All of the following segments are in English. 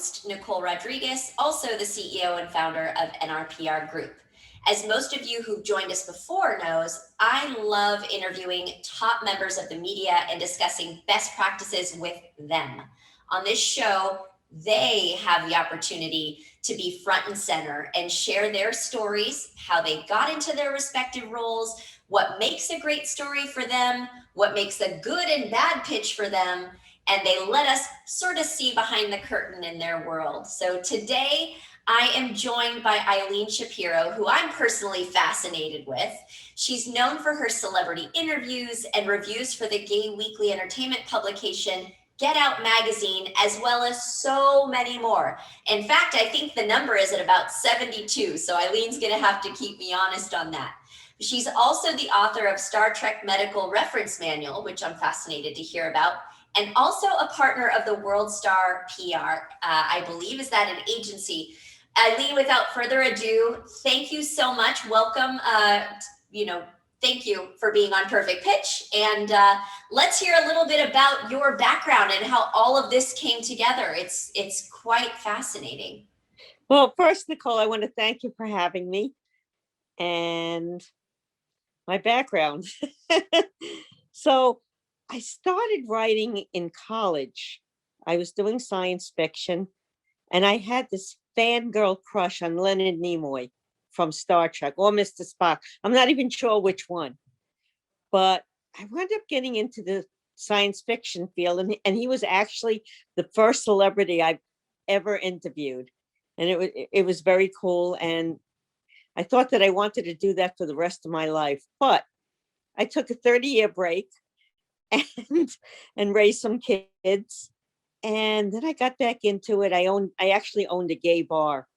host, Nicole Rodriguez, also the CEO and founder of NRPR Group. As most of you who've joined us before knows, I love interviewing top members of the media and discussing best practices with them. On this show, they have the opportunity to be front and center and share their stories, how they got into their respective roles, what makes a great story for them, what makes a good and bad pitch for them, and they let us sort of see behind the curtain in their world. So today, I am joined by Eileen Shapiro, who I'm personally fascinated with. She's known for her celebrity interviews and reviews for the gay weekly entertainment publication Get Out magazine, as well as so many more. In fact, I think the number is at about 72, so Eileen's gonna have to keep me honest on that. She's also the author of Star Trek Medical Reference Manual, which I'm fascinated to hear about, and also a partner of the World Star PR, I believe, is that an agency? Eileen, without further ado, thank you so much. Welcome, thank you for being on Perfect Pitch. And let's hear a little bit about your background and how all of this came together. It's quite fascinating. Well, first, Nicole, I want to thank you for having me and my background. So I started writing in college. I was doing science fiction, and I had this fangirl crush on Leonard Nimoy from Star Trek or Mr. Spock. I'm not even sure which one, but I wound up getting into the science fiction field, and he was actually the first celebrity I've ever interviewed, and it was very cool. And I thought that I wanted to do that for the rest of my life, but I took a 30-year break and raised some kids, and then I got back into it. I actually owned a gay bar,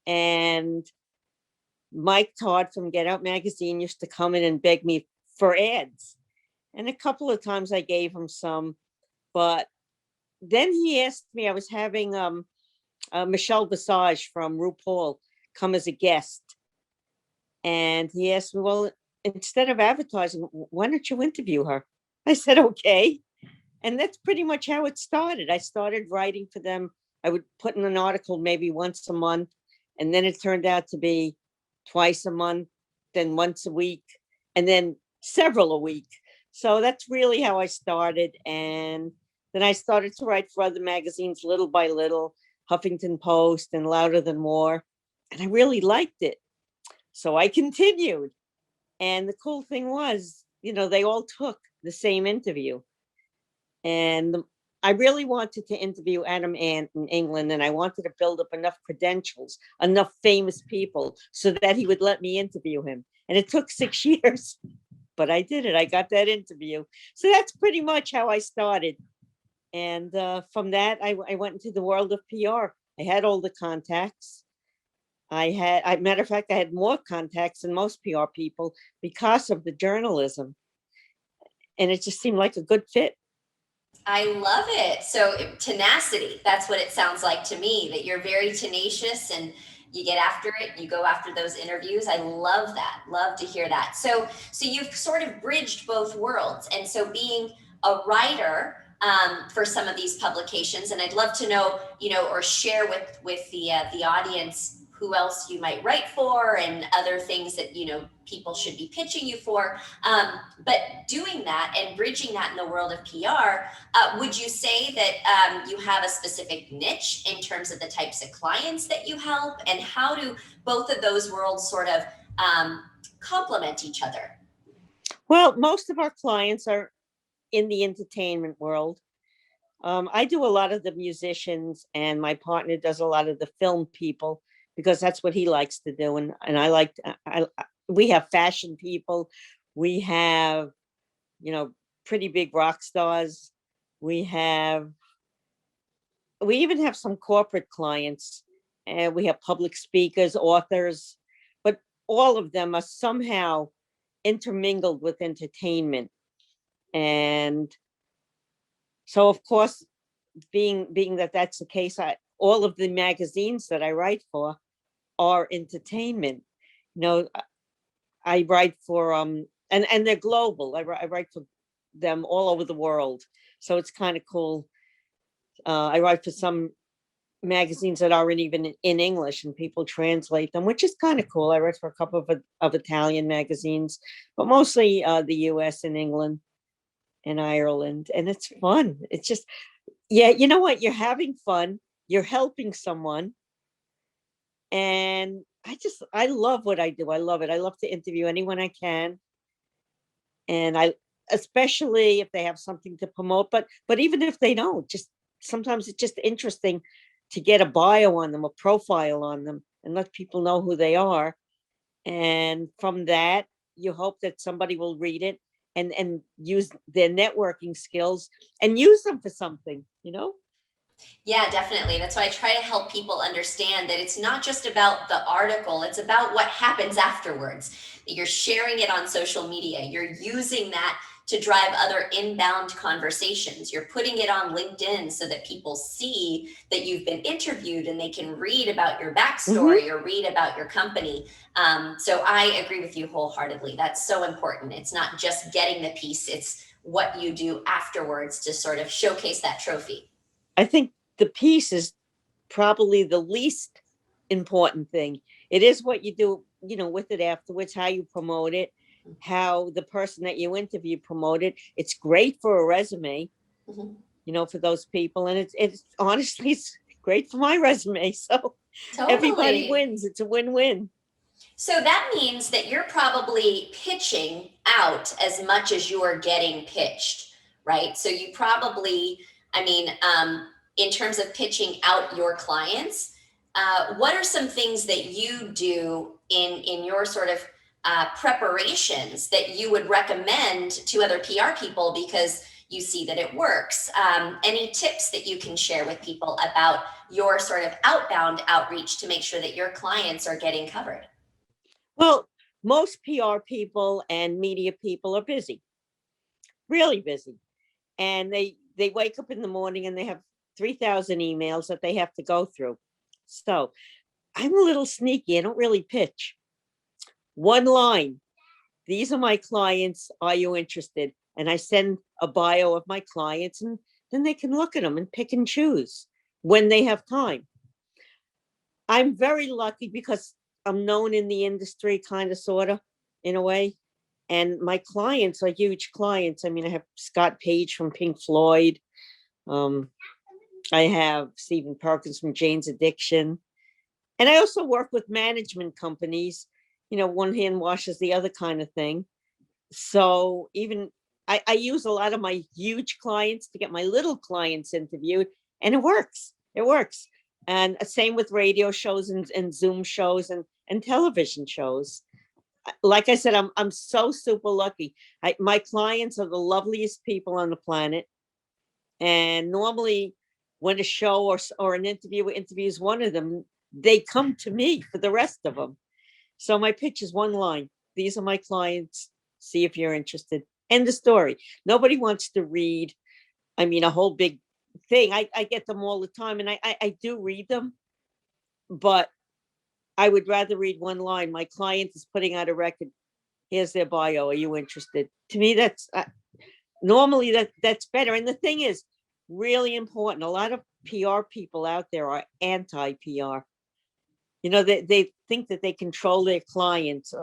and Mike Todd from Get Out magazine used to come in and beg me for ads, and a couple of times I gave him some, but then he asked me. I was having Michelle Visage from RuPaul come as a guest, and he asked me, well, instead of advertising, why don't you interview her? I said, okay. And that's pretty much how it started. I started writing for them. I would put in an article maybe once a month, and then it turned out to be twice a month, then once a week, and then several a week. So that's really how I started. And then I started to write for other magazines little by little, Huffington Post and Louder Than More. And I really liked it. So I continued. And the cool thing was, they all took the same interview. And I really wanted to interview Adam Ant in England, and I wanted to build up enough credentials, enough famous people, so that he would let me interview him. And it took 6 years, but I did it. I got that interview. So that's pretty much how I started. And from that, I went into the world of PR. I had all the contacts. Matter of fact, I had more contacts than most PR people because of the journalism. And it just seemed like a good fit. I love it. So tenacity, that's what it sounds like to me, that you're very tenacious and you get after it, you go after those interviews. I love that. Love to hear that. So you've sort of bridged both worlds. And so being a writer for some of these publications, and I'd love to know, or share with the audience who else you might write for and other things that, people should be pitching you for. But doing that and bridging that in the world of PR, would you say that you have a specific niche in terms of the types of clients that you help, and how do both of those worlds sort of complement each other? Well, most of our clients are in the entertainment world. I do a lot of the musicians, and my partner does a lot of the film people, because that's what he likes to do. And we have fashion people. We have, pretty big rock stars. We even have some corporate clients, and we have public speakers, authors, but all of them are somehow intermingled with entertainment. And so, of course, being that that's the case, all of the magazines that I write for are entertainment. I write for and they're global. I write for them all over the world, so it's kind of cool. I write for some magazines that aren't even in English, and people translate them, which is kind of cool. I read for a couple of Italian magazines, but mostly the US and England and Ireland. And it's fun. It's just, yeah, you know what? You're having fun. You're helping someone. And I love what I do. I love it. I love to interview anyone I can. And especially if they have something to promote, but even if they don't, just sometimes it's just interesting to get a bio on them, a profile on them, and let people know who they are. And from that, you hope that somebody will read it and use their networking skills and use them for something, you know? Yeah, definitely. That's why I try to help people understand that it's not just about the article, it's about what happens afterwards. You're sharing it on social media, you're using that to drive other inbound conversations. You're putting it on LinkedIn so that people see that you've been interviewed and they can read about your backstory or read about your company. So I agree with you wholeheartedly. That's so important. It's not just getting the piece, it's what you do afterwards to sort of showcase that trophy. I think the piece is probably the least important thing. It is what you do, with it afterwards, how you promote it, how the person that you interview promote it. It's great for a resume, for those people. And it's honestly, it's great for my resume. So everybody Totally. wins. It's a win-win. So that means that you're probably pitching out as much as you're getting pitched, right? So you probably, in terms of pitching out your clients, what are some things that you do in your sort of preparations that you would recommend to other PR people because you see that it works? Any tips that you can share with people about your sort of outbound outreach to make sure that your clients are getting covered? Well, most PR people and media people are busy, really busy. And they wake up in the morning and they have 3,000 emails that they have to go through. So I'm a little sneaky. I don't really pitch. One line. These are my clients. Are you interested? And I send a bio of my clients, and then they can look at them and pick and choose when they have time. I'm very lucky because I'm known in the industry, kind of, sort of, in a way. And my clients are huge clients. I mean, I have Scott Page from Pink Floyd. I have Stephen Perkins from Jane's Addiction. And I also work with management companies, one hand washes the other kind of thing. So even I use a lot of my huge clients to get my little clients interviewed, and it works. It works. And same with radio shows and Zoom shows and television shows. Like I said, I'm so super lucky. My clients are the loveliest people on the planet. And normally when a show or an interviewer interviews one of them, they come to me for the rest of them. So my pitch is one line. These are my clients. See if you're interested. End the story. Nobody wants to read, a whole big thing. I get them all the time, and I do read them, but I would rather read one line. My client is putting out a record. Here's their bio. Are you interested? To me, that's normally that's better. And the thing is really important. A lot of PR people out there are anti-PR. They think that they control their clients,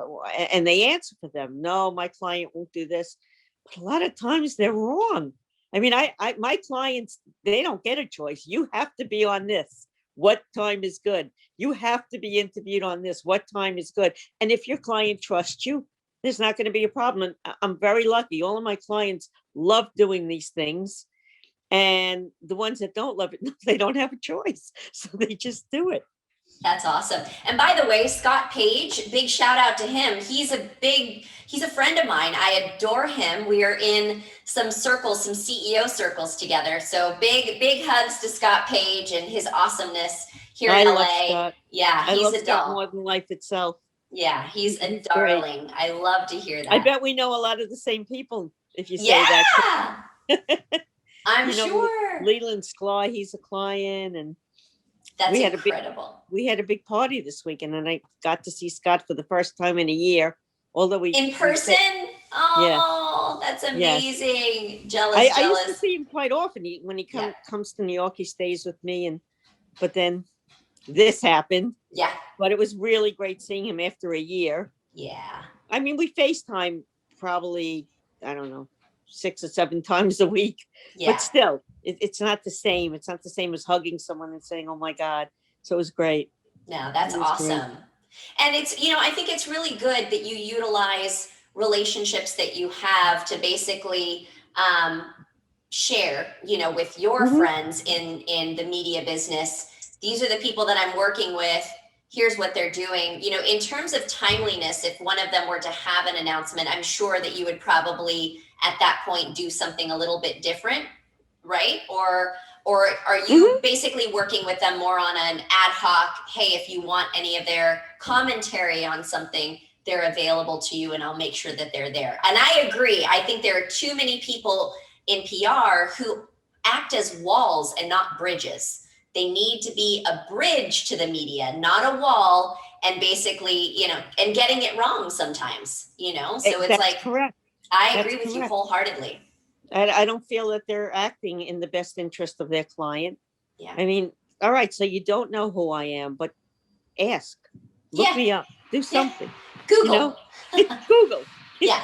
and they answer for them. No, my client won't do this. But a lot of times they're wrong. My clients, they don't get a choice. You have to be on this. What time is good? You have to be interviewed on this. What time is good? And if your client trusts you, there's not going to be a problem. And I'm very lucky. All of my clients love doing these things. And the ones that don't love it, they don't have a choice. So they just do it. That's awesome. And by the way, Scott Page, big shout out to him. He's a friend of mine. I adore him. We are in some circles, some CEO circles together. So big hugs to Scott Page and his awesomeness here in LA. Love Scott. Yeah, I he's love a Scott doll. more than life itself. Yeah, he's a He's great. darling. I love to hear that. I bet we know a lot of the same people if you say that. I'm know, sure. Leland Sklar, he's a client, and That's we incredible. We had a big party this weekend, and I got to see Scott for the first time in a year. Although in person. Oh, yeah. That's amazing. Jealous. I used to see him quite often. When he comes to New York, he stays with me, and but then this happened. Yeah. But it was really great seeing him after a year. Yeah. I mean, we FaceTime probably, I don't know, 6 or 7 times a week, Yeah. but still, it's not the same. It's not the same as hugging someone and saying, "Oh my God." So it was great. No, that's It was great. awesome. And it's, I think it's really good that you utilize relationships that you have to basically share, with your Mhm. friends in the media business. These are the people that I'm working with. Here's what they're doing. In terms of timeliness, if one of them were to have an announcement, I'm sure that you would probably at that point do something a little bit different, right? Or are you Mhm. basically working with them more on an ad hoc, hey, if you want any of their commentary on something, they're available to you and I'll make sure that they're there. And I agree. I think there are too many people in PR who act as walls and not bridges. They need to be a bridge to the media, not a wall, and basically, and getting it wrong sometimes, so it's That's like, correct. I That's agree with you correct. wholeheartedly. I don't feel that they're acting in the best interest of their client. Yeah. I mean, all right, so you don't know who I am, but ask, look Yeah. me up, do Yeah. something, Google. Google. Yeah.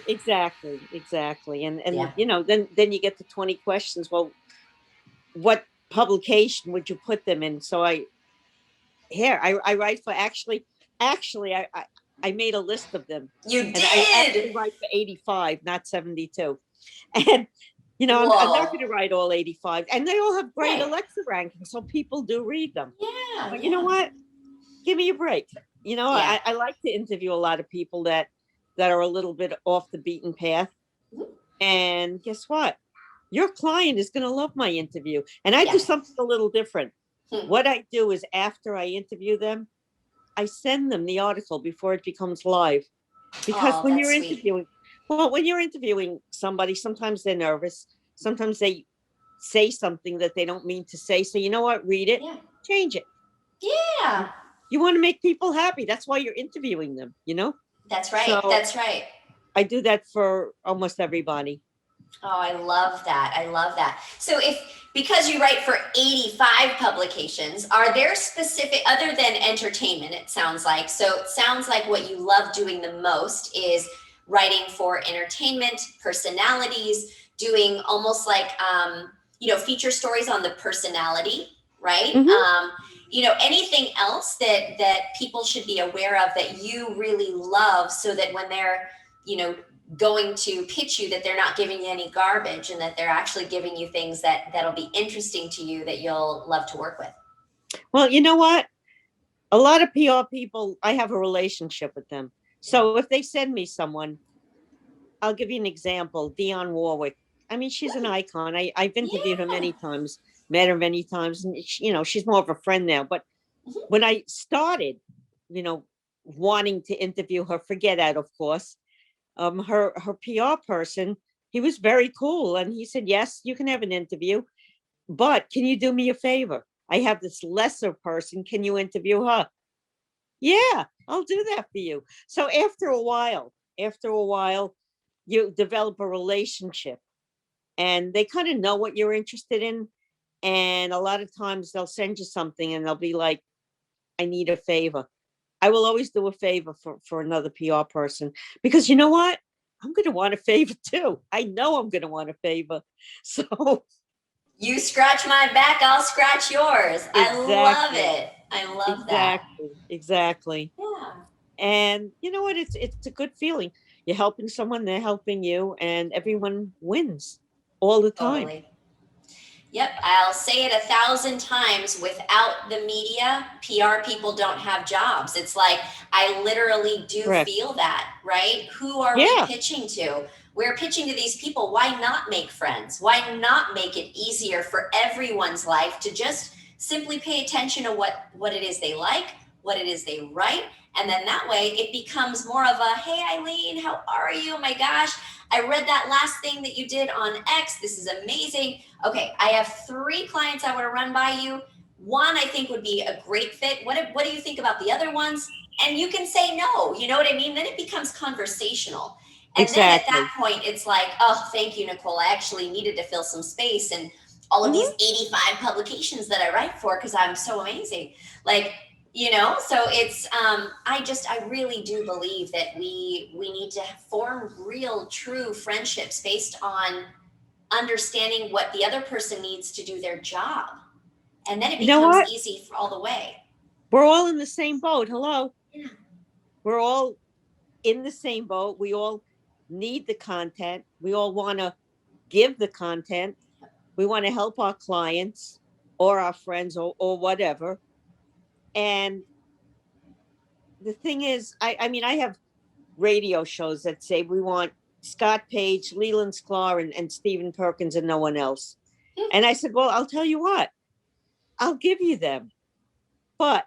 Exactly. Yeah. Then you get the 20 questions. Well, what publication would you put them in? So I write for actually I made a list of them, You and I did. actually write for 85, not 72. And I'm not Whoa. going to write all 85, and they all have great Right. Alexa rankings, so people do read them. Yeah. But you know Yeah. what? Give me a break. Yeah. I like to interview a lot of people that are a little bit off the beaten path. Mhm. And guess what? Your client is going to love my interview. And I Yeah. do something a little different. Hmm. What I do is after I interview them, I send them the article before it becomes live. Because Oh, when that's you're sweet. interviewing, well, when you're interviewing somebody, sometimes they're nervous. Sometimes they say something that they don't mean to say. So you know what? Read it, Yeah. change it. Yeah. You want to make people happy. That's why you're interviewing them. That's right. So That's right. I do that for almost everybody. Oh, I love that. I love that. So because you write for 85 publications, are there specific, other than entertainment, it sounds like, so it sounds like what you love doing the most is writing for entertainment, personalities, doing almost like, feature stories on the personality, right? Mhm. Anything else that people should be aware of that you really love so that when they're, you know, going to pitch you, that they're not giving you any garbage and that they're actually giving you things that'll be interesting to you that you'll love to work with. Well, you know what? A lot of PR people, I have a relationship with them. So if they send me someone, I'll give you an example. Dionne Warwick. I mean, she's an icon. I've interviewed her Yeah. many times, met her many times, and she's more of a friend now. But Mhm. when I started, you know, wanting to interview her, forget that, of course. Her PR person, he was very cool, and he said, "Yes, you can have an interview, but can you do me a favor? I have this lesser person. Can you interview her?" Yeah, I'll do that for you. So after a while, you develop a relationship, and they kind of know what you're interested in. And a lot of times they'll send you something and they'll be like, "I need a favor." I will always do a favor for another PR person, because you know what? I'm going to want a favor too. I know I'm going to want a favor. So You scratch my back, I'll scratch yours. I love exactly, it. I love that. exactly. Yeah, And you know what? It's a good feeling. You're helping someone, they're helping you, and everyone wins all the time. totally. Yep, I'll say it 1,000 times. Without the media, PR people don't have jobs. It's like, I literally do Correct. feel that, right? Who are we Yeah, pitching to? We're pitching to these people. Why not make friends? Why not make it easier for everyone's life to just simply pay attention to what it is they like, what it is they write? And then that way it becomes more of a, hey, Eileen, how are you? Oh my gosh, I read that last thing that you did on X. This is amazing. Okay, I have 3 clients I want to run by you. One I think would be a great fit. What do you think about the other ones? And you can say no. You know what I mean? Then it becomes conversational. And then at exactly. that point, it's like, oh, thank you, Nicole. I actually needed to fill some space. And all of these Mhm. 85 publications that I write for because I'm so amazing. Like, so it's I really do believe that we need to form real true friendships based on understanding what the other person needs to do their job. And then it You know becomes what? easy for all the way. We're all in the same boat. Hello. Yeah. We're all in the same boat. We all need the content. We all want to give the content. We want to help our clients or our friends or whatever. And the thing is, I mean, I have radio shows that say we want Scott Page, Leland Sklar, and Stephen Perkins and no one else. And I said, well, I'll tell you what, I'll give you them, but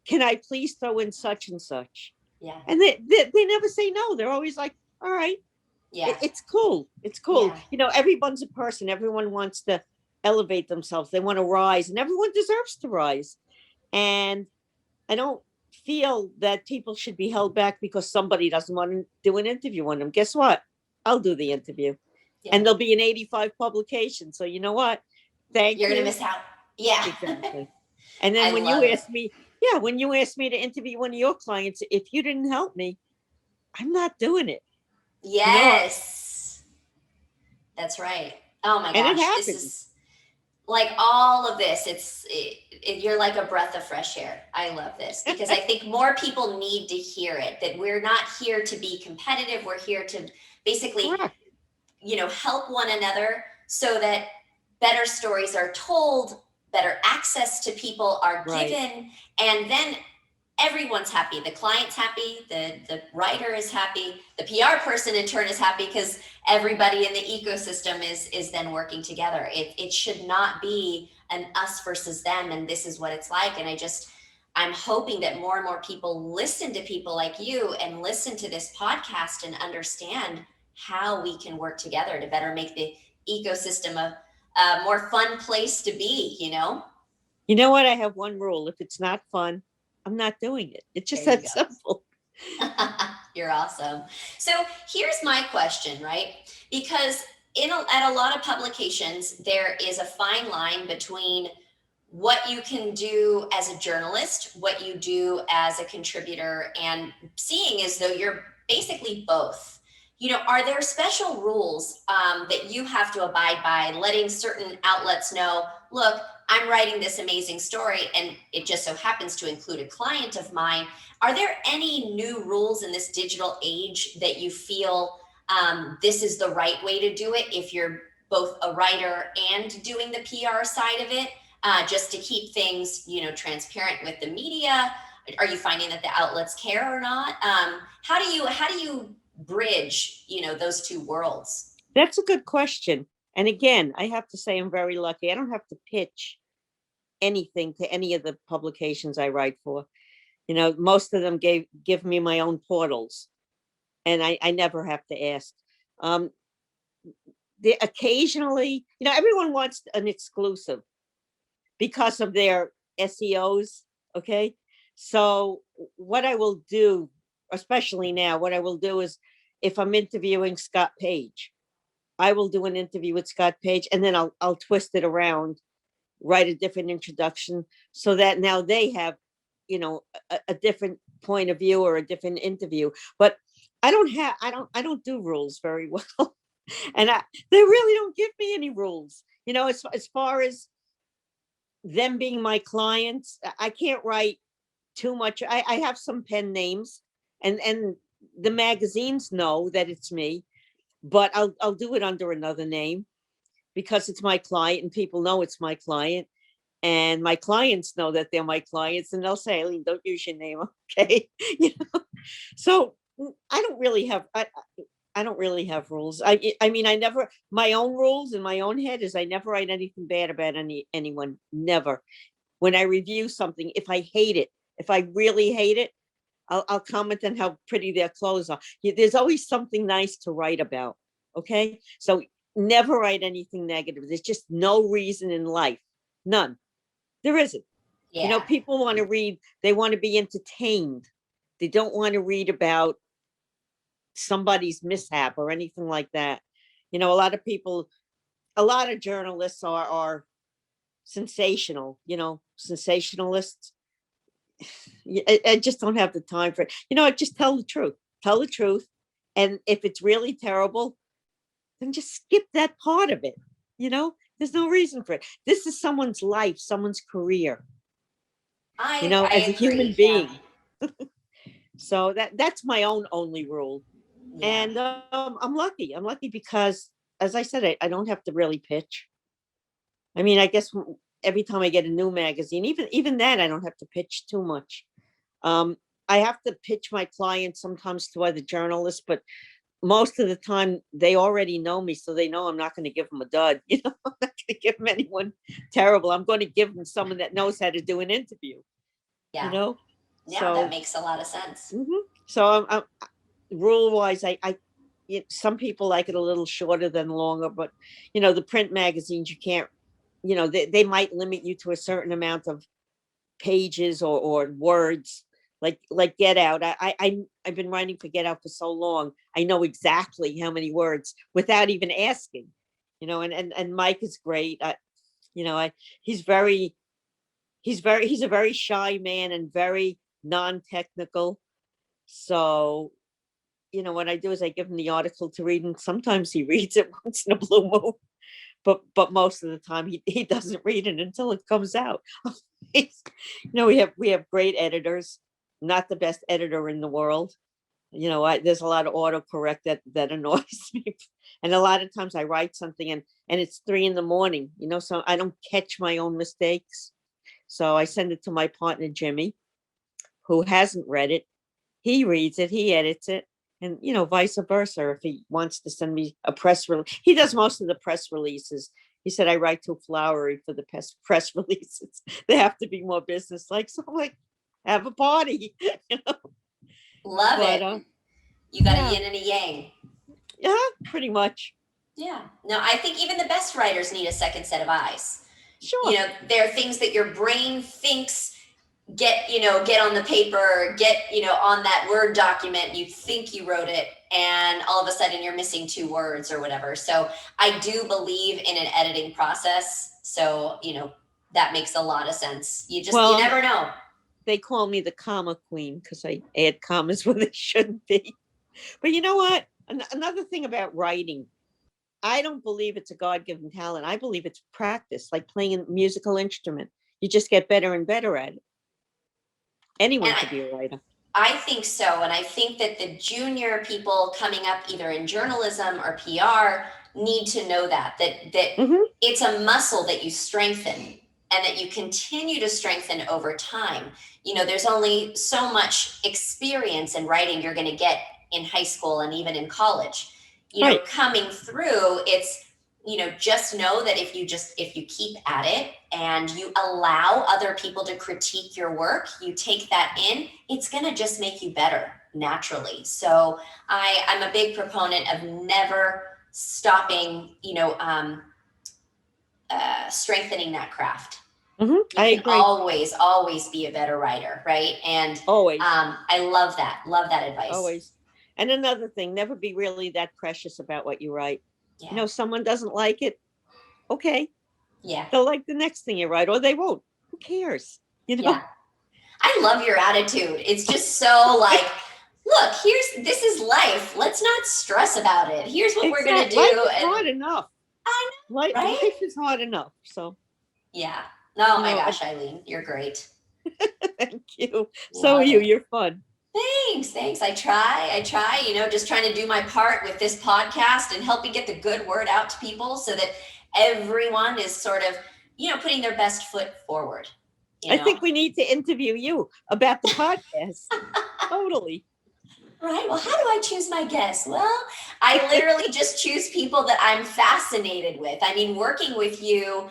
can I please throw in such and such? Yeah. And they never say no. They're always like, all right, Yeah. it's cool. It's cool. Yeah. Everyone's a person. Everyone wants to elevate themselves. They want to rise, and everyone deserves to rise. And I don't feel that people should be held back because somebody doesn't want to do an interview on them. Guess what? I'll do the interview. Yeah. And there'll be an 85 publication. So you know what? Thank You're you. Gonna miss out. Yeah. Exactly. And then I when love you it. asked me, yeah, when you asked me to interview one of your clients, if you didn't help me, I'm not doing it. Yes. That's right. Oh my And it gosh. This happened. is like all of this. You're like a breath of fresh air. I love this because I think more people need to hear it, that we're not here to be competitive. We're here to basically, Correct. help one another so that better stories are told, better access to people are Right. given, and then everyone's happy. The client's happy, the writer is happy, the PR person in turn is happy because everybody in the ecosystem is then working together. It should not be an us versus them and this is what it's like. And I'm hoping that more and more people listen to people like you and listen to this podcast and understand how we can work together to better make the ecosystem a more fun place to be. You know what? I have one rule. If it's not fun, I'm not doing it. It's just There you that go. simple. You're awesome. So here's my question, right? Because at a lot of publications, there is a fine line between what you can do as a journalist, what you do as a contributor, and seeing as though you're basically both. Are there special rules that you have to abide by, letting certain outlets know, look, I'm writing this amazing story and it just so happens to include a client of mine. Are there any new rules in this digital age that you feel this is the right way to do it if you're both a writer and doing the PR side of it, just to keep things, transparent with the media? Are you finding that the outlets care or not? How do you bridge, those two worlds? That's a good question. And again, I have to say I'm very lucky. I don't have to pitch anything to any of the publications I write for. Most of them give me my own portals, and I never have to ask. Occasionally, everyone wants an exclusive because of their SEOs. Okay. So what I will do, especially now, what I will do is if I'm interviewing Scott Page, I will do an interview with Scott Page and then I'll twist it around, write a different introduction so that now they have, a different point of view or a different interview. But I don't do rules very well. And they really don't give me any rules. As far as them being my clients, I can't write too much. I have some pen names, and the magazines know that it's me, but I'll do it under another name because it's my client and people know it's my client. And my clients know that they're my clients, and they'll say, Eileen, don't use your name, okay? So I don't really have I don't really have rules. I mean, I never, my own rules in my own head is I never write anything bad about anyone. Never. When I review something, if I hate it, if I really hate it, I'll comment on how pretty their clothes are. There's always something nice to write about. Okay. So never write anything negative. There's just no reason in life. None. There isn't. Yeah. People want to read, they want to be entertained. They don't want to read about somebody's mishap or anything like that. A lot of people a lot of journalists are sensational, sensationalists. I just don't have the time for it. Just tell the truth. Tell the truth. And if it's really terrible, then just skip that part of it. There's no reason for it. This is someone's life, someone's career, as a human agree. being. So that's my own only rule. Yeah. And I'm lucky. I'm lucky because, as I said, I don't have to really pitch. I mean, I guess every time I get a new magazine, even then, I don't have to pitch too much. I have to pitch my clients sometimes to other journalists, but most of the time they already know me, so they know I'm not going to give them a dud. I'm not going to give them anyone terrible. I'm going to give them someone that knows how to do an interview. Yeah. Yeah, So that makes a lot of sense. So I'm rule wise, some people like it a little shorter than longer, but the print magazines, you can't, they might limit you to a certain amount of pages or words, like Get Out. I've been writing for Get Out for so long. I know exactly how many words without even asking, and Mike is great. He's a very shy man and very non-technical. So, what I do is I give him the article to read, and sometimes he reads it once in a blue moon. But most of the time he doesn't read it until it comes out. We have great editors, not the best editor in the world. There's a lot of autocorrect that annoys me. And a lot of times I write something and it's 3 a.m, so I don't catch my own mistakes. So I send it to my partner, Jimmy, who hasn't read it. He reads it, he edits it, and vice versa. If he wants to send me a press release, he does most of the press releases. He said I write too flowery for the press releases. They have to be more business-like. So I'm like, have a party. Love it. You got a yin and a yang. Yeah, pretty much. Yeah. No, I think even the best writers need a second set of eyes. Sure. There are things that your brain thinks get on the paper, on that Word document, you think you wrote it, and all of a sudden you're missing 2 words or whatever. So I do believe in an editing process. So, that makes a lot of sense. You never know. They call me the comma queen because I add commas where they shouldn't be. But you know what? Another thing about writing, I don't believe it's a God-given talent. I believe it's practice, like playing a musical instrument. You just get better and better at it. Anyone could be a writer. I think so. And I think that the junior people coming up either in journalism or PR need to know that it's a muscle that you strengthen and that you continue to strengthen over time. There's only so much experience in writing you're going to get in high school and even in college. Right. Coming through, it's just know that if you keep at it and you allow other people to critique your work, you take that in, it's going to just make you better naturally. So I'm a big proponent of never stopping, strengthening that craft. I agree. Always be a better writer, right? And always. I love that advice. Always. And another thing, never be really that precious about what you write. Yeah. Someone doesn't like it. Okay. Yeah. They'll like the next thing you write, or they won't. Who cares? Yeah. I love your attitude. It's just so like, look, this is life. Let's not stress about it. Here's what we're going to do. Life is hard enough. I know, right? Life is hard enough. So. Yeah. Oh my gosh, Eileen, you're great. Thank you. So are you. You're fun. Thanks. I try, just trying to do my part with this podcast and helping get the good word out to people so that everyone is sort of, putting their best foot forward. I think we need to interview you about the podcast. Totally. Right. Well, how do I choose my guests? Well, I literally just choose people that I'm fascinated with. I mean, working with you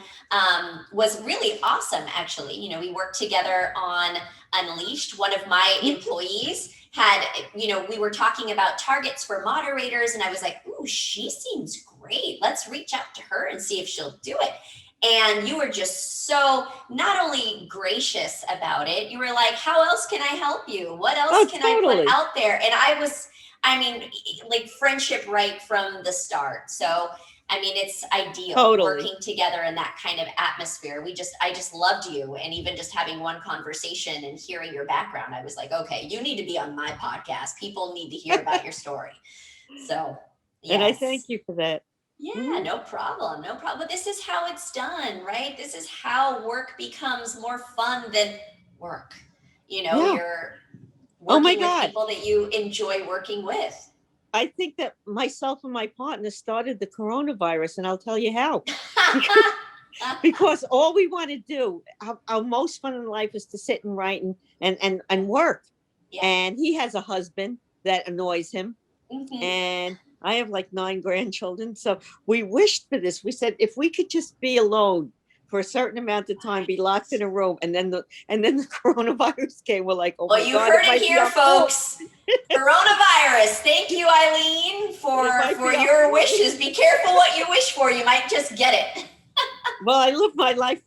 was really awesome, actually. We worked together on Unleashed. One of my employees had, we were talking about targets for moderators, and I was like, ooh, she seems great. Let's reach out to her and see if she'll do it. And you were just so not only gracious about it, you were like, how else can I help you? What else can I put out there? And like friendship right from the start. So I mean, it's ideal Totally. working together in that kind of atmosphere. I just loved you. And even just having one conversation and hearing your background, I was like, okay, you need to be on my podcast. People need to hear about your story. So, And I thank yes. you for that. Yeah, no problem. No problem. But this is how it's done, right? This is how work becomes more fun than work. You know, Yeah. you're Oh my working with God. people that you enjoy working with. I think that myself and my partner started the coronavirus, and I'll tell you how. Because all we want to do, our most fun in life is to sit and write and work. Yeah. And he has a husband that annoys him. Mhm. And I have like 9 grandchildren. So we wished for this. We said, if we could just be alone for a certain amount of time, be locked in a room, and then the coronavirus came, we're like, oh Well, my you God, it heard it might be here, our fault. folks. Coronavirus. Thank you, Eileen, It might for be our your fault. wishes. Be careful what you wish for. You might just get it. Well, I live my life,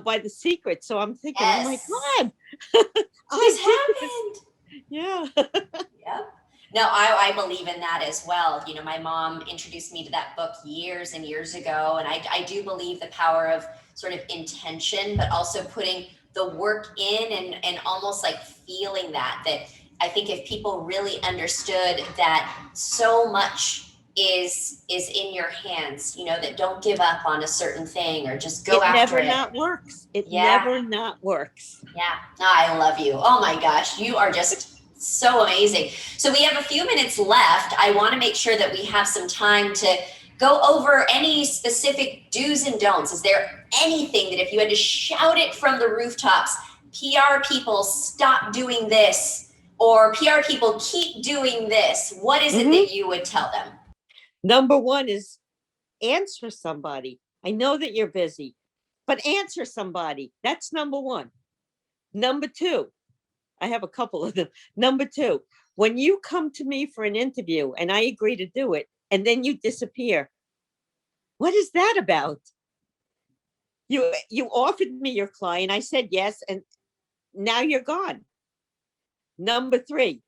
by the secret. So I'm thinking, oh my Yes. God, This I did this. happened. Yeah. Yep. No, I believe in that as well. You know, my mom introduced me to that book years and years ago. And I do believe the power of sort of intention, but also putting the work in and almost like feeling that I think if people really understood that so much is in your hands, you know, that don't give up on a certain thing or just go It after never it. not works. It Yeah. never not works. Yeah, I love you. Oh my gosh, you are just so amazing. So we have a few minutes left. I want to make sure that we have some time to go over any specific do's and don'ts. Is there anything that if you had to shout it from the rooftops, PR people stop doing this, or PR people keep doing this, what is it that you would tell them? Number one is answer somebody. I know that you're busy, but answer somebody. That's number one. Number two, I have a couple of them. Number two, when you come to me for an interview and I agree to do it, and then you disappear, what is that about? You offered me your client. I said yes, and now you're gone. Number three,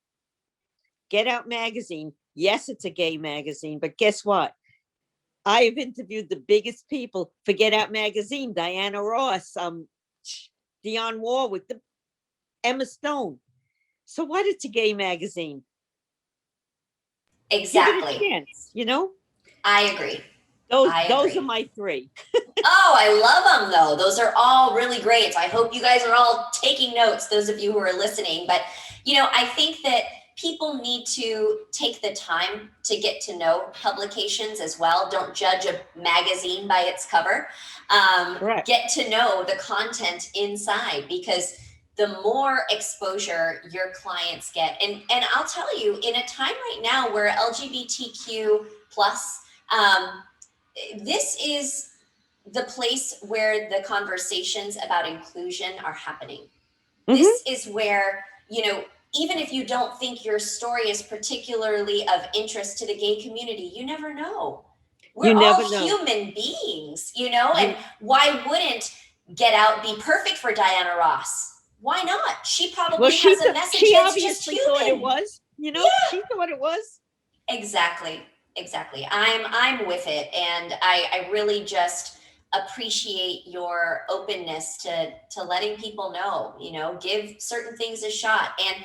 Get Out magazine. Yes, it's a gay magazine, but guess what? I have interviewed the biggest people for Get Out magazine: Diana Ross, Dionne Warwick, Emma Stone. So what? It's a gay magazine. Exactly. Give it a chance. I agree. Those are my three. Oh, I love them though. Those are all really great. So I hope you guys are all taking notes, those of you who are listening. But, I think that people need to take the time to get to know publications as well. Don't judge a magazine by its cover. Correct. Get to know the content inside, because the more exposure your clients get, and I'll tell you, in a time right now where LGBTQ plus, this is the place where the conversations about inclusion are happening. This is where, even if you don't think your story is particularly of interest to the gay community, you never know. We're You never all know. human beings, and why wouldn't Get Out be perfect for Diana Ross? Why not? She probably has a message she that's just obviously human. thought it was. Yeah. She thought it was. Exactly. I'm with it, and I really just appreciate your openness to letting people know, give certain things a shot. And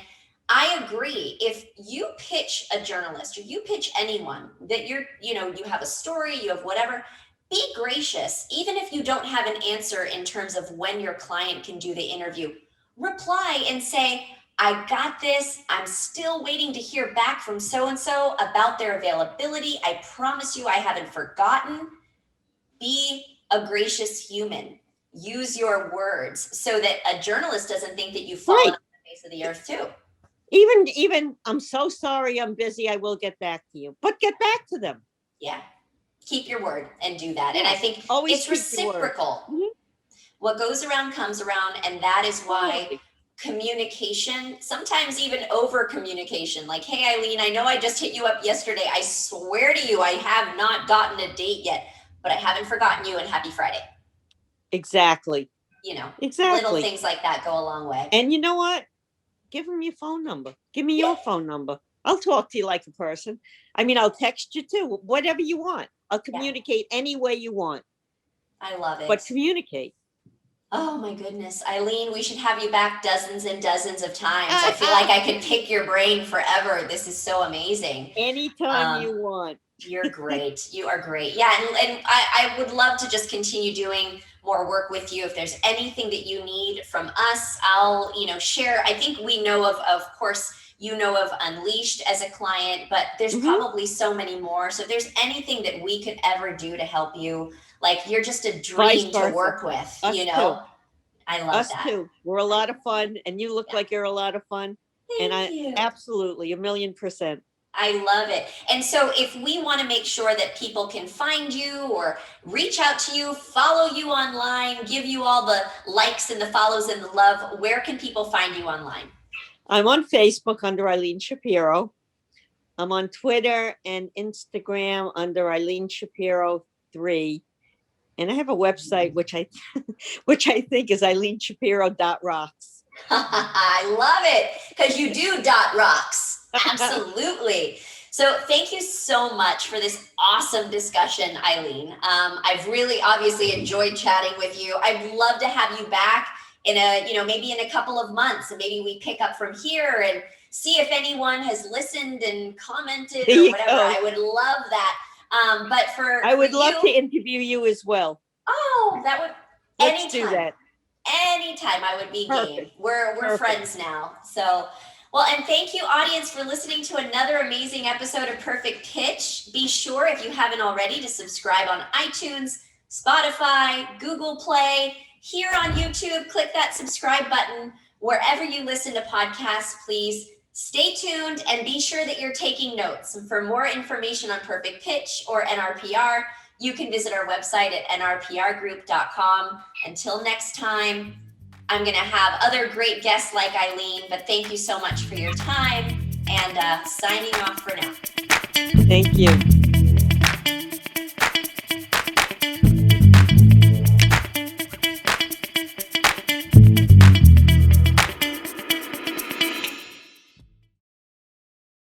I agree. If you pitch a journalist or you pitch anyone that you have a story, you have whatever, be gracious. Even if you don't have an answer in terms of when your client can do the interview, reply and say, I got this. I'm still waiting to hear back from so-and-so about their availability. I promise you, I haven't forgotten. Be a gracious human. Use your words so that a journalist doesn't think that you've fallen off the face of the earth too. Even, I'm so sorry, I'm busy, I will get back to you. But get back to them. Yeah. Keep your word and do that. And I think Always it's reciprocal. What goes around comes around. And that is why communication, sometimes even over communication, like, hey, Eileen, I know I just hit you up yesterday. I swear to you, I have not gotten a date yet, but I haven't forgotten you, and happy Friday. Exactly. Little things like that go a long way. And you know what? Give them your phone number. Give me your phone number. I'll talk to you like a person. I mean, I'll text you too, whatever you want. I'll communicate any way you want, I love it. but communicate. Oh my goodness, Eileen, we should have you back dozens and dozens of times. I feel like I could pick your brain forever. This is so amazing. Anytime you want. You're great. You are great. Yeah, and I would love to just continue doing more work with you. If there's anything that you need from us, I'll, share. I think we know of course, you know of Unleashed as a client, but there's probably so many more. So if there's anything that we could ever do to help you, like you're just a dream to work with, Us you know? Too. I love Us that. too. We're a lot of fun, and you look like you're a lot of fun. Thank you. Absolutely, 1,000,000%. I love it. And so if we want to make sure that people can find you or reach out to you, follow you online, give you all the likes and the follows and the love, where can people find you online? I'm on Facebook under Eileen Shapiro. I'm on Twitter and Instagram under Eileen Shapiro 3. And I have a website, which I think is eileenshapiro.rocks. I love it, because you do .rocks. Absolutely. So thank you so much for this awesome discussion, Eileen. I've really obviously enjoyed chatting with you. I'd love to have you back in maybe in a couple of months, and maybe we pick up from here and see if anyone has listened and commented or whatever. I would love that. I would love to interview you as well. Oh, that would. Let's do that. Anytime, I would be game. We're friends now. So, well, and thank you, audience, for listening to another amazing episode of Perfect Pitch. Be sure, if you haven't already, to subscribe on iTunes, Spotify, Google Play, here on YouTube. Click that subscribe button wherever you listen to podcasts. Please stay tuned and be sure that you're taking notes. And for more information on Perfect Pitch or NRPR, you can visit our website at nrprgroup.com. Until next time, I'm going to have other great guests like Eileen, but thank you so much for your time, and signing off for now. Thank you.